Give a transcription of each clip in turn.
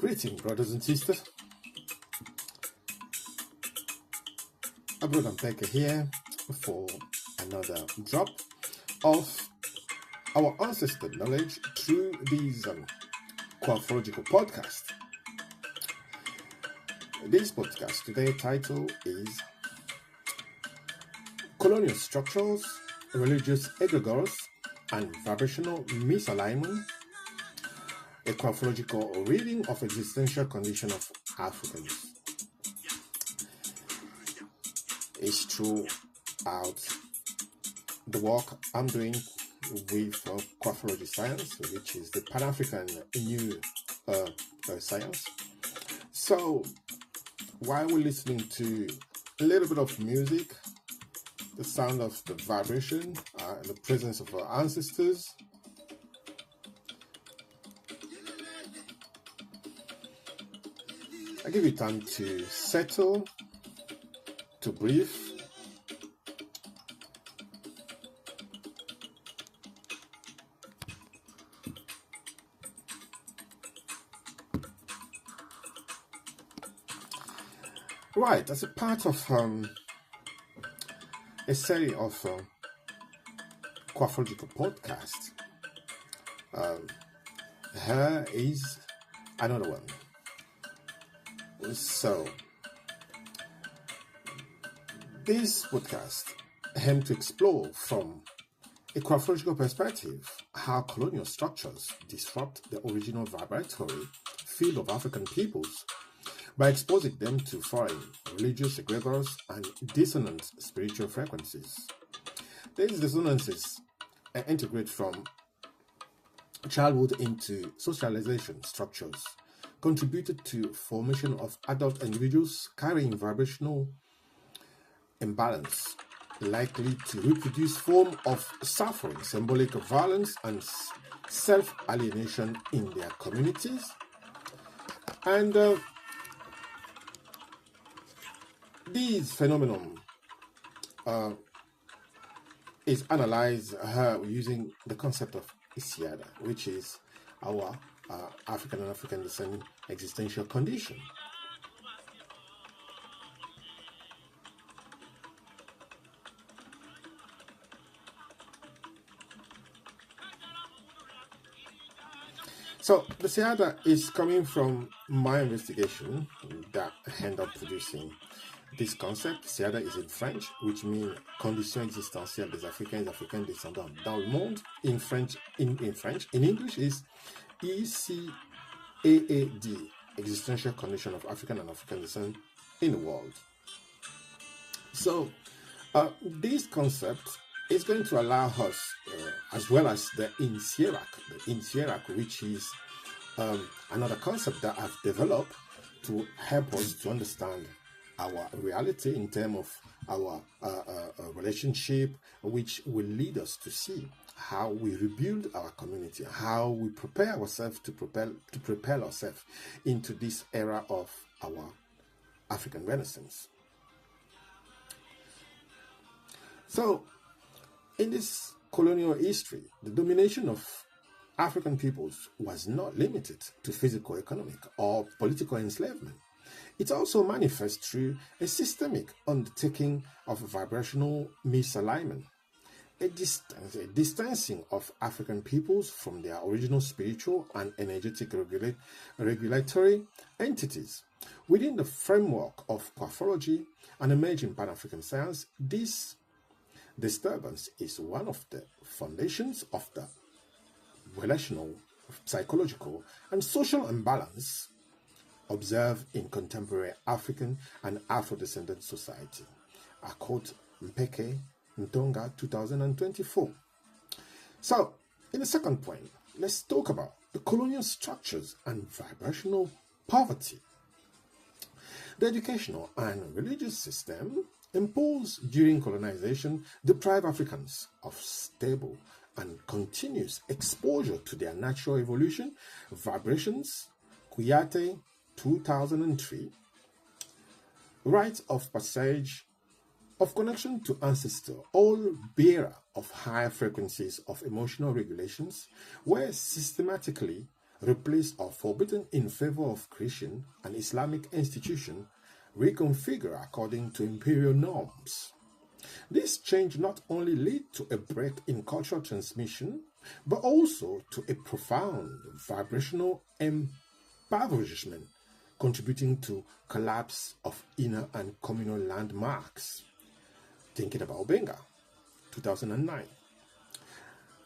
Greetings, brothers and sisters. Brother Mpeke here for another drop of our ancestor knowledge through these COAFRWO-UK podcast. This podcast today title is Colonial Structures, Religious Egregores and Vibrational Misalignment, a COAFRWO-UK reading of existential condition of Africans. It's throughout the work I'm doing with COAFRWO Science, which is the Pan-African New Science. So while we're listening to a little bit of music, the sound of the vibration, and the presence of our ancestors, I give you time to settle, to breathe. Right, as a part of a series of COAFRWO-UK podcast, here is another one. So, this podcast aims to explore from a COAFRWO-UK perspective how colonial structures disrupt the original vibratory field of African peoples by exposing them to foreign religious egregores and dissonant spiritual frequencies. These dissonances integrate from childhood into socialization structures, contributed to formation of adult individuals carrying vibrational imbalance, likely to reproduce form of suffering, symbolic of violence and self-alienation in their communities. And these phenomenon is analyzed using the concept of Isiada, which is our African and African descent existential condition. So the Siada is coming from my investigation that end up producing this concept. Siada is in French, which means condition existentielle des Africains et Africains descendants dans le monde. In French, in English is ECAAD, existential condition of African and African descent in the world. So this concept is going to allow us, as well as the INSIERAC, which is another concept that I've developed to help us to understand our reality in terms of our relationship, which will lead us to see how we rebuild our community, how we prepare ourselves to propel ourselves into this era of our African Renaissance. So, in this colonial history, the domination of African peoples was not limited to physical, economic, or political enslavement. It also manifests through a systemic undertaking of vibrational misalignment, a distancing of African peoples from their original spiritual and energetic regulatory entities. Within the framework of COAFRWO and emerging Pan-African science, this disturbance is one of the foundations of the relational, psychological, and social imbalance observed in contemporary African and Afro-descendant society. I quote Mpeke Ntonga 2024. So, in the second point, let's talk about the colonial structures and vibrational poverty. The educational and religious system imposed during colonization deprive Africans of stable and continuous exposure to their natural evolution, vibrations, Kuyate 2003, rites of passage, of connection to ancestor, all bearer of higher frequencies of emotional regulations, were systematically replaced or forbidden in favor of Christian and Islamic institutions reconfigured according to imperial norms. This change not only led to a break in cultural transmission, but also to a profound vibrational impoverishment, contributing to collapse of inner and communal landmarks. Thinking about Benga, 2009.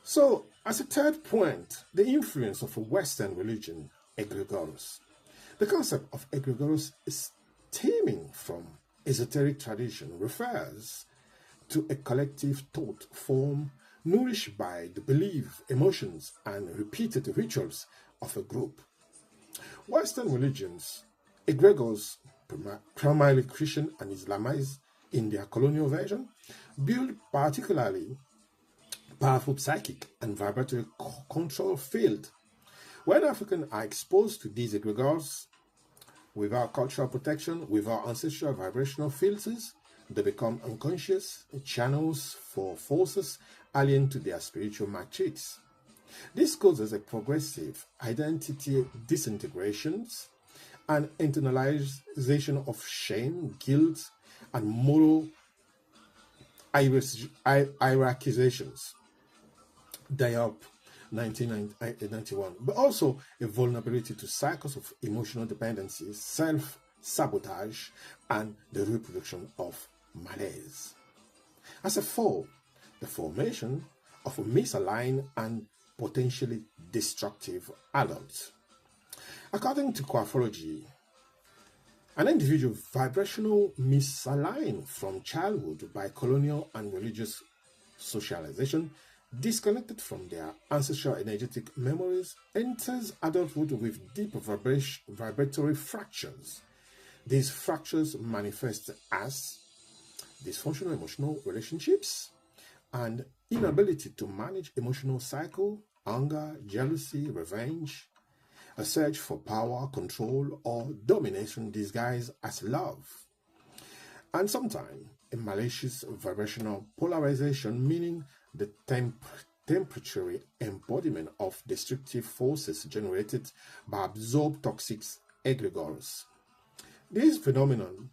So, as a third point, the influence of a Western religion, egregores. The concept of egregores is stemming from esoteric tradition refers to a collective thought form nourished by the belief, emotions, and repeated rituals of a group. Western religions, egregores, primarily Christian and Islamized in their colonial version, build particularly powerful psychic and vibratory control field. When Africans are exposed to these egregores without cultural protection, without ancestral vibrational filters, they become unconscious channels for forces alien to their spiritual matrix. This causes a progressive identity disintegrations and internalization of shame, guilt, and moral hierarchizations. Diop, 1991, but also a vulnerability to cycles of emotional dependency, self-sabotage, and the reproduction of malaise. As a fall, the formation of a misaligned and potentially destructive adult. According to COAFRWO-UK, an individual vibrational misaligned from childhood by colonial and religious socialization, disconnected from their ancestral energetic memories, enters adulthood with deep vibratory fractures. These fractures manifest as dysfunctional emotional relationships and inability to manage emotional cycle, anger, jealousy, revenge, a search for power, control, or domination disguised as love, and sometimes a malicious vibrational polarization, meaning the temporary embodiment of destructive forces generated by absorbed toxic egregores. This phenomenon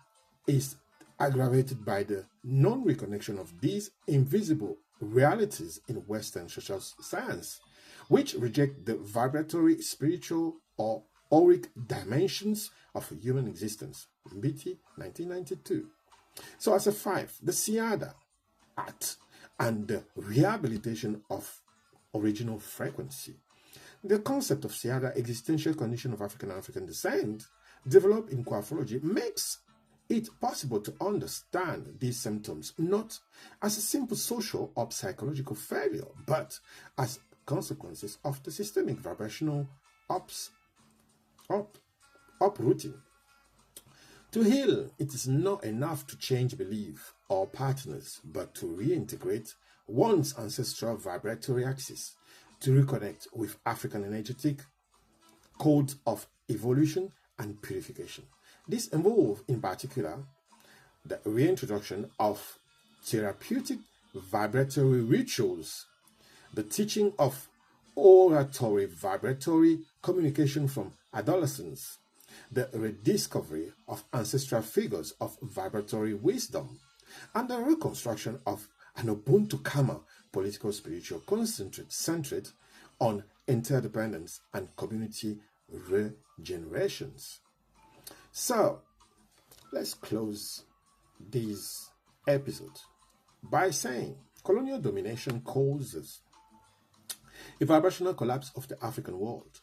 is aggravated by the non-reconnection of these invisible realities in Western social science, which reject the vibratory, spiritual, or auric dimensions of human existence. Mbiti, 1992. So as a five, the Siada Act and the rehabilitation of original frequency. The concept of Siada, existential condition of African descent, developed in COAFRWO-UK, makes it possible to understand these symptoms not as a simple social or psychological failure, but as consequences of the systemic vibrational uprooting. To heal, it is not enough to change belief or partners, but to reintegrate one's ancestral vibratory axis to reconnect with African energetic codes of evolution and purification. This involves, in particular, the reintroduction of therapeutic vibratory rituals, the teaching of oratory vibratory communication from adolescence, the rediscovery of ancestral figures of vibratory wisdom, and the reconstruction of an Ubuntu Kama political spiritual centered on interdependence and community regenerations. So, let's close this episode by saying colonial domination causes a vibrational collapse of the African world,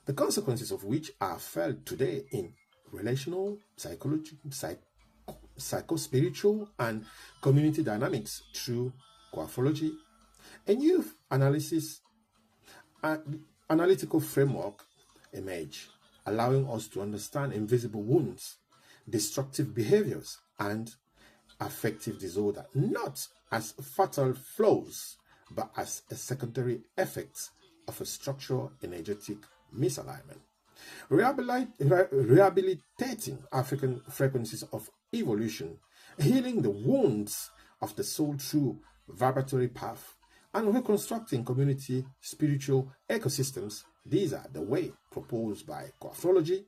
the consequences of which are felt today in relational, psycho-spiritual, and community dynamics through COAFRWO-UK. A new analytical framework emerged, allowing us to understand invisible wounds, destructive behaviors, and affective disorder, not as fatal flaws, but as a secondary effect of a structural energetic misalignment. Rehabilitating African frequencies of evolution, healing the wounds of the soul through vibratory path, and reconstructing community spiritual ecosystems. These are the way proposed by COAFRWO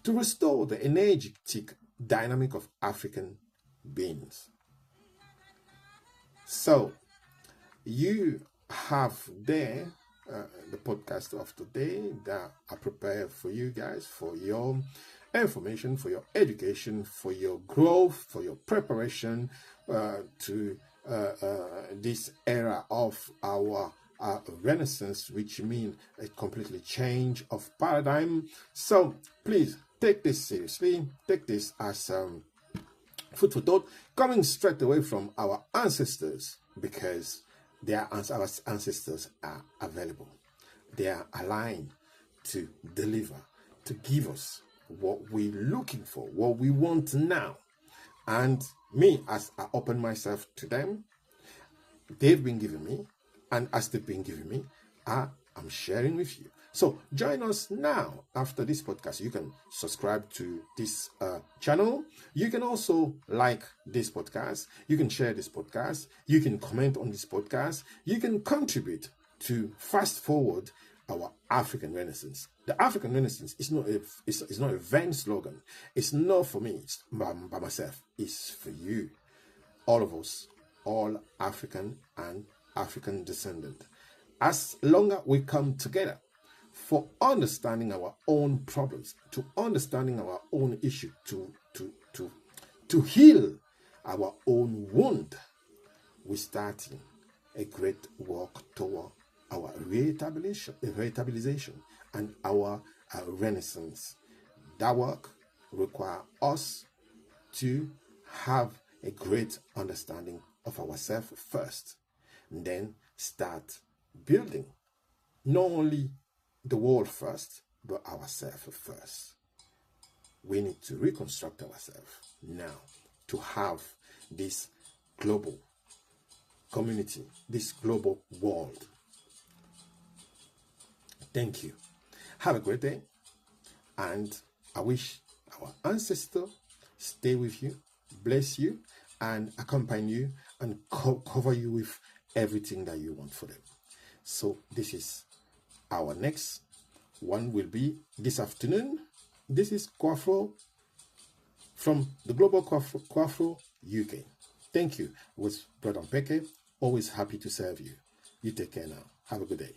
to restore the energetic dynamic of African beings. So, you have there the podcast of today that I prepared for you guys, for your information, for your education, for your growth, for your preparation to this era of our renaissance, which means a completely change of paradigm. So please take this seriously, take this as food for thought, coming straight away from our ancestors, because our ancestors are available. They are aligned to deliver, to give us what we're looking for, what we want now. And me, as I open myself to them, they've been giving me, and as they've been giving me, I'm sharing with you. So join us now. After this podcast, you can subscribe to this channel. You can also like this podcast. You can share this podcast. You can comment on this podcast. You can contribute to fast forward our African Renaissance. The African Renaissance is not a vain slogan. It's not for me, it's by myself. It's for you, all of us, all African and African descendant. As long as we come together for understanding our own problems, to understanding our own issue, to heal our own wound, we're starting a great work toward our rehabilitation and our renaissance. That work requires us to have a great understanding of ourselves first, and then start building not only the world first, but ourselves first. We need to reconstruct ourselves now to have this global community, this global world. Thank you. Have a great day. And I wish our ancestors stay with you, bless you, and accompany you, and cover you with everything that you want for them. So this is our next one, will be this afternoon. This is COAFRWO from the Global COAFRWO-UK. Thank you. It was Brother Mpeke. Always happy to serve you. You take care now. Have a good day.